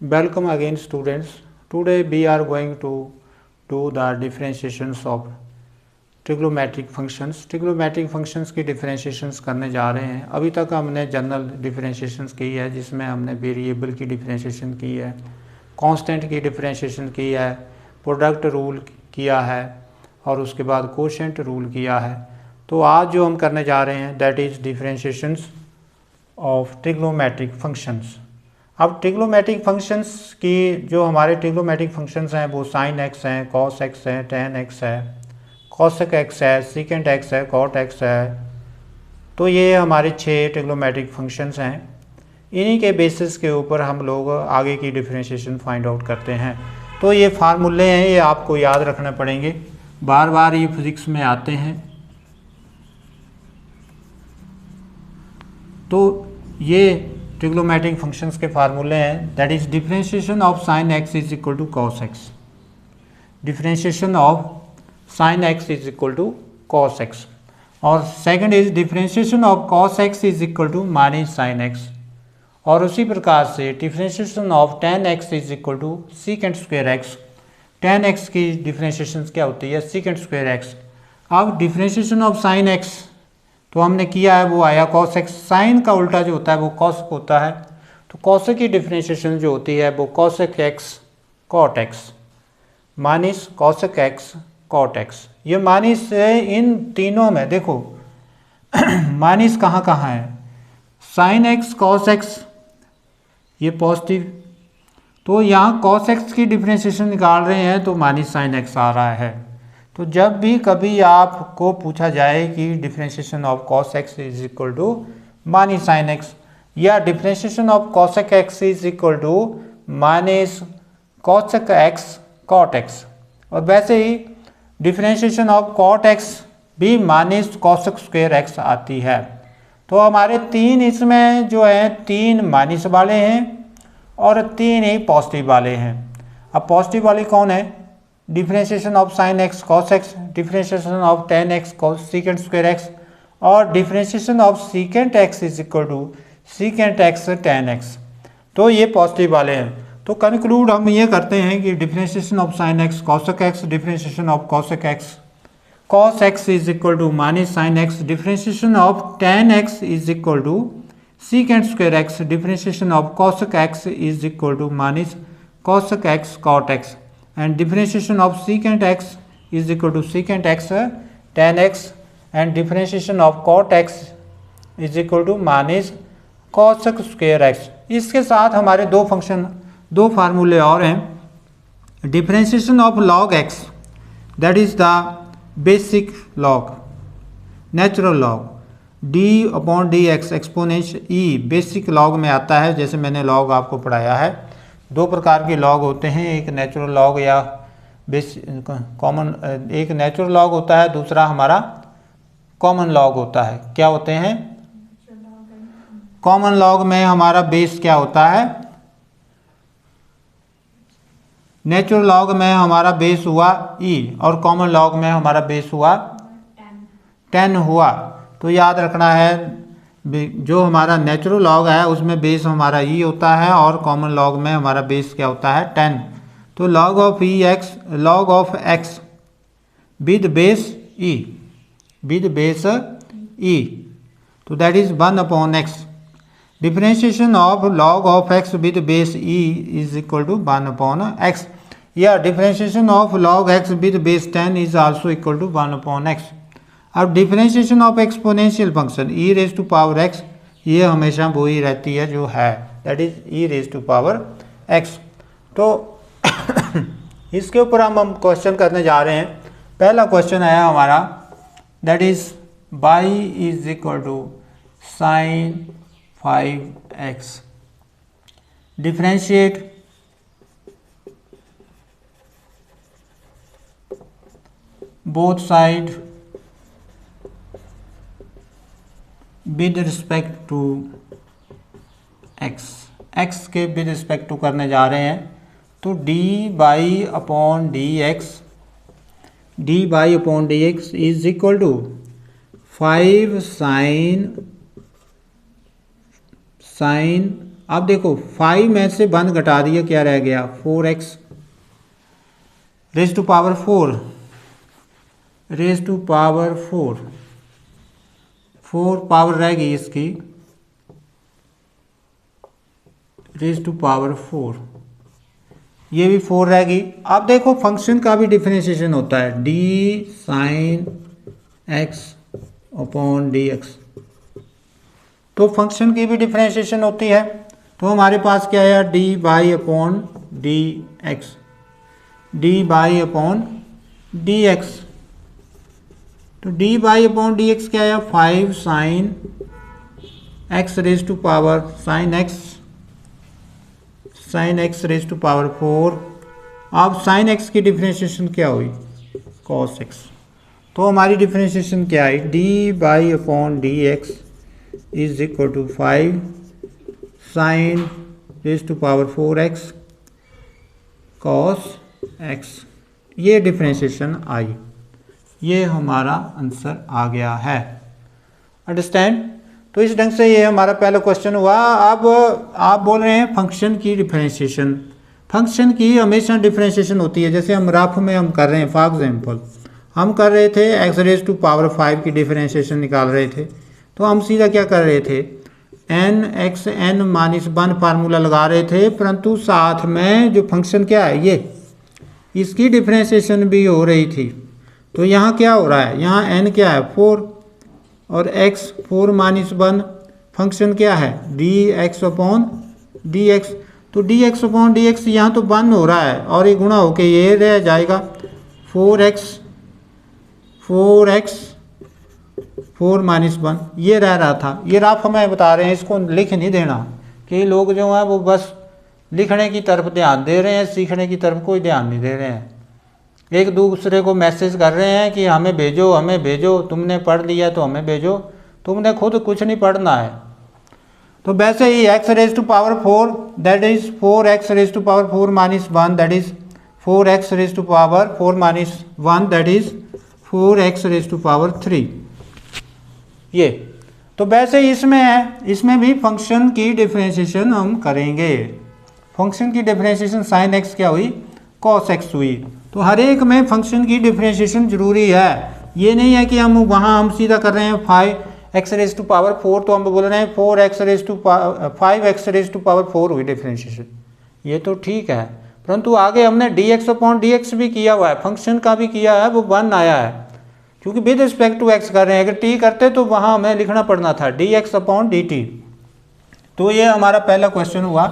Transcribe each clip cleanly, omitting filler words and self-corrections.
Welcome again students. Today we are going to do the differentiations of trigonometric functions. Trigonometric functions की differentiations करने जा रहे हैं। अभी तक हमने जनरल डिफरेंशिएशंस की है, जिसमें हमने वेरिएबल की डिफरेंशिएशन की है, कांस्टेंट की डिफरेंशिएशन की है, प्रोडक्ट रूल किया है और उसके बाद कोशेंट रूल किया है। तो आज जो हम करने जा रहे हैं that is differentiations of trigonometric functions. अब ट्रिग्नोमेट्रिक फंक्शंस की जो हमारे ट्रिग्नोमेट्रिक फंक्शंस हैं वो साइन एक्स हैं, कॉस एक्स है, टेन एक्स है, कॉसेक एक्स है, सीकेंट एक्स है, कॉट एक्स है। तो ये हमारे 6 ट्रिग्नोमेट्रिक फंक्शंस हैं। इन्हीं के बेसिस के ऊपर हम लोग आगे की डिफरेंशिएशन फाइंड आउट करते हैं। तो ये फार्मूले हैं, ये आपको याद रखने पड़ेंगे, बार बार ये फिजिक्स में आते हैं। तो ये ट्रिग्नोमेट्रिक फंक्शंस के फार्मूले हैं that is differentiation of sine x is equal to cos x. Differentiation of sine x is equal to cos x. और second is differentiation of cos x is equal to minus sine x. और उसी प्रकार से differentiation of tan x is equal to secant square x. Tan x की differentiation क्या होती है? Secant square x. अब डिफरेंशिएशन ऑफ साइन एक्स तो हमने किया है, वो आया कॉस एक्स। साइन का उल्टा जो होता है वो कॉस होता है। तो कॉस की डिफरेंशिएशन जो होती है वो cosec x cot x minus cosec x cot x. ये माइनस इन तीनों में देखो माइनस कहाँ कहाँ है? साइन एक्स कॉस एक्स ये पॉजिटिव, तो यहाँ कॉस एक्स की डिफरेंशिएशन निकाल रहे हैं तो माइनस साइन एक्स आ रहा है। तो जब भी कभी आपको पूछा जाए कि differentiation of cos x is equal to minus sine x या differentiation of cosec x is equal to minus cosec x cot x, और वैसे ही डिफरेंशिएशन ऑफ कॉट एक्स भी माइनस कॉसेक स्क्वायर एक्स आती है। तो हमारे तीन इसमें जो है 3 माइनस वाले हैं और 3 ही पॉजिटिव वाले हैं। अब पॉजिटिव वाले कौन है? Differentiation of sine x cos x, differentiation of tan x cos secant square x और differentiation of secant x is equal to secant x tan x. तो ये पॉजिटिव वाले हैं। तो कंक्लूड हम ये करते हैं कि differentiation of sine x cosec x, differentiation of cosec x cos x is equal to minus sine x, differentiation of tan x is equal to secant square x, differentiation of cosec x is equal to minus cosec x cot x, and differentiation of secant x is equal to secant x tan x and differentiation of cot x is equal to minus cosec square x। इसके साथ हमारे दो फार्मूले और हैं। Differentiation of log x that is the basic log, natural log, d upon d x exponential e basic log में आता है। जैसे मैंने लॉग आपको पढ़ाया है, 2 प्रकार के लॉग होते हैं, एक नेचुरल लॉग या कॉमन, एक नेचुरल लॉग होता है, दूसरा हमारा कॉमन लॉग होता है। क्या होते हैं? कॉमन लॉग में हमारा बेस क्या होता है? नेचुरल लॉग में हमारा बेस हुआ e और कॉमन लॉग में हमारा बेस हुआ 10 हुआ। तो याद रखना है जो हमारा नेचुरल लॉग है उसमें बेस हमारा ई होता है और कॉमन लॉग में हमारा बेस क्या होता है? 10। तो log of e x, log of x with base e, with base e, तो that is 1 upon x. Differentiation of log of x with base e is equal to 1 upon x, या differentiation of log x with base 10 is also equal to 1 upon x. अब differentiation of exponential function e raise to power x, ये हमेशा वो ही रहती है जो है, that is e raise to power x. तो इसके ऊपर हम क्वेश्चन करने जा रहे हैं। पहला क्वेश्चन आया हमारा that is y is equal to sine 5x, differentiate both side with respect to x, x के विद रिस्पेक्ट टू करने जा रहे हैं। तो d y upon d x is equal to 5 sine अब देखो 5 में से 1 घटा दिया, क्या रह गया 4x raise to power 4 raise to power 4 power रह गई इसकी रेज़ टू पावर 4, ये भी 4 रह गई। अब देखो फंक्शन का भी डिफरेंशिएशन होता है d sin x upon dx, तो फंक्शन की भी डिफरेंशिएशन होती है। तो हमारे पास क्या है dy upon dx, dy upon dx, तो dy अपॉन dx क्या है 5 sin x raise to power sin x raise to power 4। अब sin x की डिफरेंशिएशन क्या हुई cos x, तो हमारी डिफरेंशिएशन क्या है dy upon dx is equal to 5 sin raise to power 4x cos x, ये डिफरेंशिएशन आई, ये हमारा आंसर आ गया है। अंडरस्टैंड? तो इस ढंग से ये हमारा पहला क्वेश्चन हुआ। अब आप बोल रहे हैं फंक्शन की डिफरेंशिएशन, फंक्शन की हमेशा डिफरेंशिएशन होती है। जैसे हम रफ में हम कर रहे हैं, फॉर एग्जांपल हम कर रहे थे x रेज़ टू पावर 5 की डिफरेंशिएशन निकाल रहे थे, तो हम सीधा क्या कर रहे थे n x n minus 1 formula लगा रहे थे, परंतु साथ में जो फंक्शन क्या है ये इसकी डिफरेंशिएशन भी हो रही थी। तो यहाँ क्या हो रहा है, यहाँ n क्या है 4 और x 4 माइनस 1 फंक्शन क्या है dx अपॉन dx, तो dx अपॉन dx यहाँ तो 1 हो रहा है और ये गुणा होके ये रह जाएगा 4x 4 माइनस 1, ये रह रहा था। ये राफ हमें बता रहे हैं, इसको लिख नहीं देना कि लोग जो हैं वो बस लिखने की तरफ ध्यान दे रहे हैं, सीखने की तरफ कोई ध्यान नहीं दे रहे हैं। एक दूसरे को मैसेज कर रहे हैं कि हमें भेजो हमें भेजो, तुमने पढ़ लिया तो हमें भेजो, तुमने खुद कुछ नहीं पढ़ना है। तो वैसे ही x raise to power 4 that is 4x raise to power 4 minus 1 that is 4x raise to power 4 minus 1 that is 4x raise to power 3, ये तो वैसे इसमें है, इसमें भी फंक्शन की डिफरेंशिएशन हम करेंगे। फंक्शन की डिफरेंशिएशन sin x क्या हुई cos x हुई, तो हर एक में फंक्शन की डिफरेंशिएशन जरूरी है। ये नहीं है कि हम वहाँ हम सीधा कर रहे हैं 5x रेज़ टू पावर 4, तो हम बोल रहे हैं 4x raise to 5x raise to power 4 हुई डिफरेंशिएशन, ये तो ठीक है। परंतु आगे हमने dx अपॉन dx भी किया हुआ है, फंक्शन का भी किया है, वो 1 आया है क्योंकि विद रिस्पेक्ट टू x कर रहे हैं। अगर t करते तो वहाँ हमें लिखना पड़ना था dx अपॉन dt। तो ये हमारा पहला क्वेश्चन हुआ।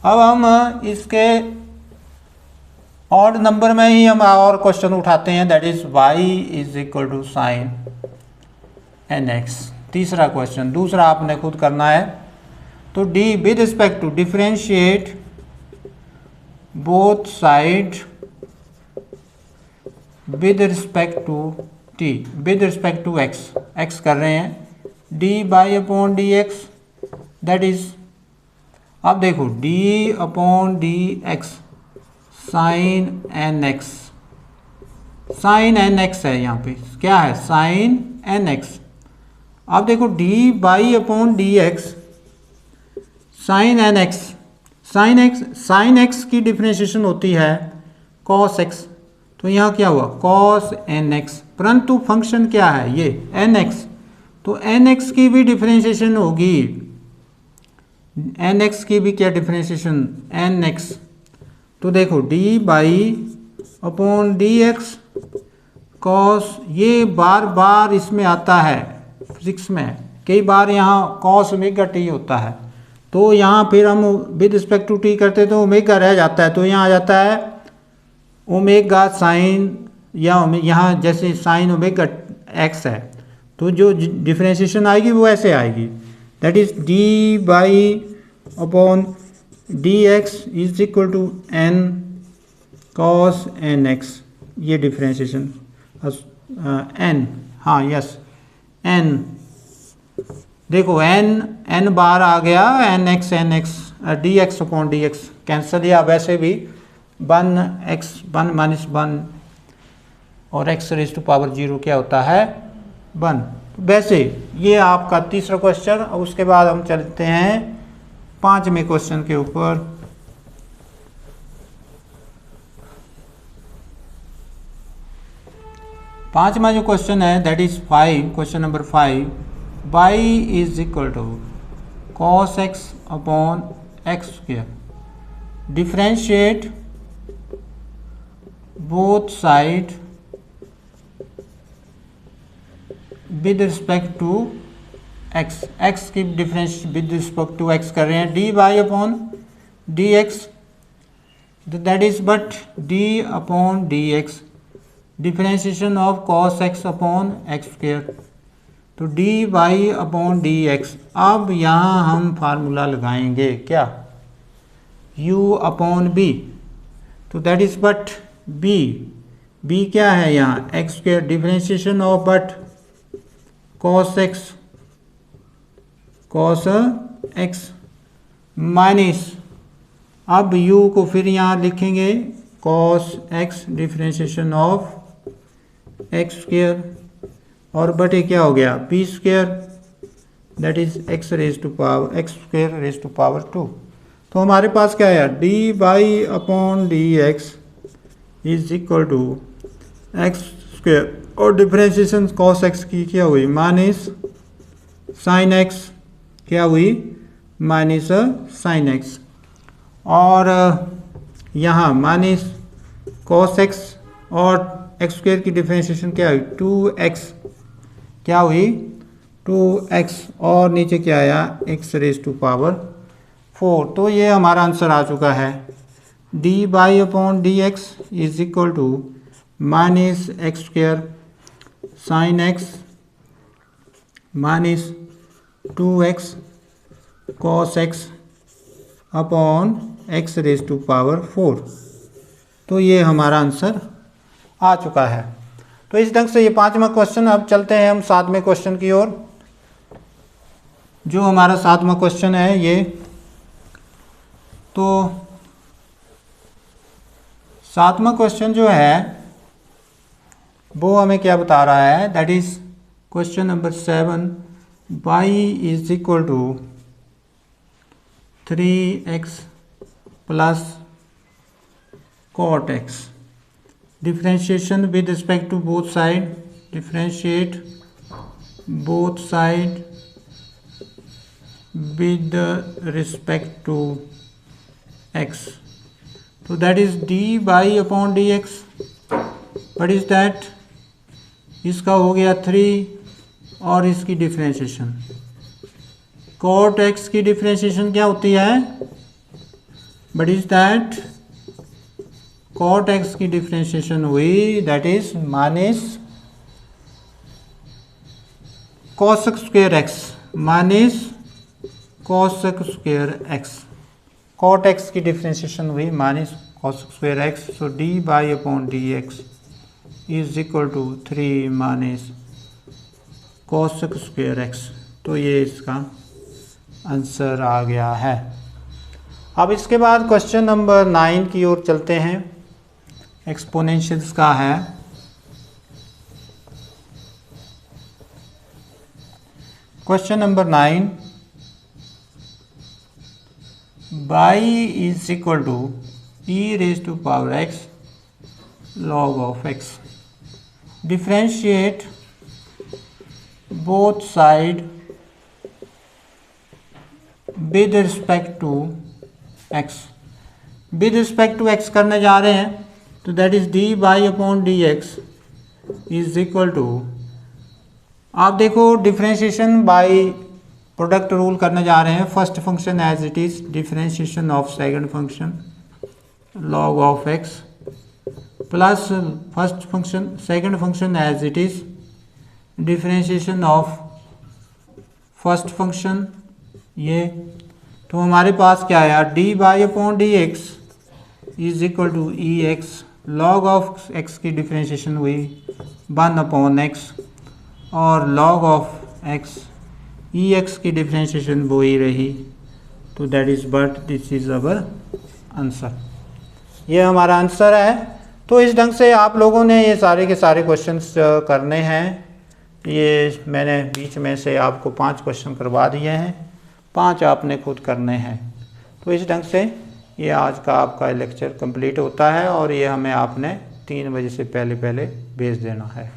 अब हम इसके ऑड नंबर में ही हम और क्वेश्चन उठाते हैं, that is y is equal to sine nx। तीसरा क्वेश्चन, दूसरा आपने खुद करना है। तो d with respect to differentiate both side with respect to t with respect to x कर रहे हैं dy upon dx that is, अब देखो d upon dx sine nx, sine nx है, यहाँ पे क्या है साइन nx। अब देखो dy upon dx sine nx, sine x की डिफरेंशिएशन होती है cos x, तो यहाँ क्या हुआ cos nx, परंतु फंक्शन क्या है ये nx, तो nx की भी डिफरेंशिएशन होगी, nx की भी क्या डिफरेंशिएशन nx, तो देखो dy अपॉन dx cos, ये बार बार इसमें आता है फिजिक्स में, कई बार यहाँ cos ओमेगा t होता है, तो यहाँ फिर हम विद रिस्पेक्ट टू t करते तो ओमेगा रह जाता है, तो यहाँ आ जाता है ओमेगा साइन, या यहाँ जैसे साइन ओमेगा x है, तो जो डिफरेंशिएशन आएगी वो ऐसे आएगी, that is dy upon dx is equal to n cos nx, ये डिफरेंशिएशन n, हाँ यस n, देखो n बार आ गया, nx dx upon dx cancel, या वैसे भी 1 माइनस 1 और x रेज़ टू पावर 0 क्या होता है 1। वैसे ये आपका तीसरा क्वेश्चन। उसके बाद हम चलते हैं 5वें क्वेश्चन के ऊपर। पांचवा जो क्वेश्चन है that is 5, question number 5, y is equal to cos x upon x square, differentiate both side with respect to x, x की difference with respect to x कर रहे हैं, dy upon dx, that is but d upon dx, differentiation of cos x upon x square, तो d y upon d x. अब यहाँ हम formula लगाएंगे क्या, u अपॉन बी, तो दैट इज बट b क्या है यहाँ एक्स स्क्वायर, डिफरेंशिएशन ऑफ बट cos x माइनस, अब u को फिर यहाँ लिखेंगे cos x differentiation of x square, और बटे क्या हो गया p square, that is x raise to power x square raise to power 2। तो हमारे पास क्या है d y upon d x is equal to x square, और डिफरेंशिएशन कॉस एक्स की क्या हुई माइनस साइन एक्स, क्या हुई माइनस साइन एक्स, और यहाँ माइनस कॉस एक्स और एक्स स्क्वायर की डिफरेंशिएशन क्या हुई 2x, क्या हुई 2x, और नीचे क्या आया x रेज टू पावर 4। तो ये हमारा आंसर आ चुका है, d y upon d x is equal to minus x square sine x minus 2x cos x upon x raise to power 4। तो ये हमारा आंसर आ चुका है। तो इस ढंग से ये 5वां क्वेश्चन। अब चलते हैं हम 7वें क्वेश्चन की ओर। जो हमारा 7वां क्वेश्चन है ये, तो 7वां क्वेश्चन जो है वो हमें क्या बता रहा है, that is question number 7, y is equal to 3x plus cot x, differentiation with respect to both side, differentiate both side with respect to x, so that is dy upon dx, what is that, इसका हो गया 3 और इसकी differentiation cot x की differentiation क्या होती है, what is that, cot x की डिफरेंशिएशन हुई that is minus cos square x minus cos square x, cot x की डिफरेंशिएशन हुई minus cos square x, so d y upon d x is equal to 3 minus cos square x। तो ये इसका answer आ गया है। अब इसके बाद क्वेश्चन नंबर 9 की ओर चलते हैं। एक्सपोनेंशियल्स का है। Question number 9, y is equal to e raise to power x log of x, differentiate both side with respect to x, with respect to x करने जा रहे हैं, तो that is d y upon d x is equal to, आप देखो differentiation by product rule करने जा रहे हैं। First function as it is, differentiation of second function log of x, plus first function second function as it is, differentiation of first function ये। तो हमारे पास क्या आया, d y upon d x is equal to e x, log of x की differentiation हुई 1 upon x, और log of x e x की डिफरेंशिएशन वो ही रही, तो that is but this is our answer. ये हमारा आंसर है। तो इस ढंग से आप लोगों ने ये सारे के सारे क्वेश्चंस करने हैं। ये मैंने बीच में से आपको 5 क्वेश्चन करवा दिए हैं, 5 आपने खुद करने हैं। तो इस ढंग से ये आज का आपका लेक्चर कंप्लीट होता है और ये हमें आपने 3 बजे से पहले भेज देना है।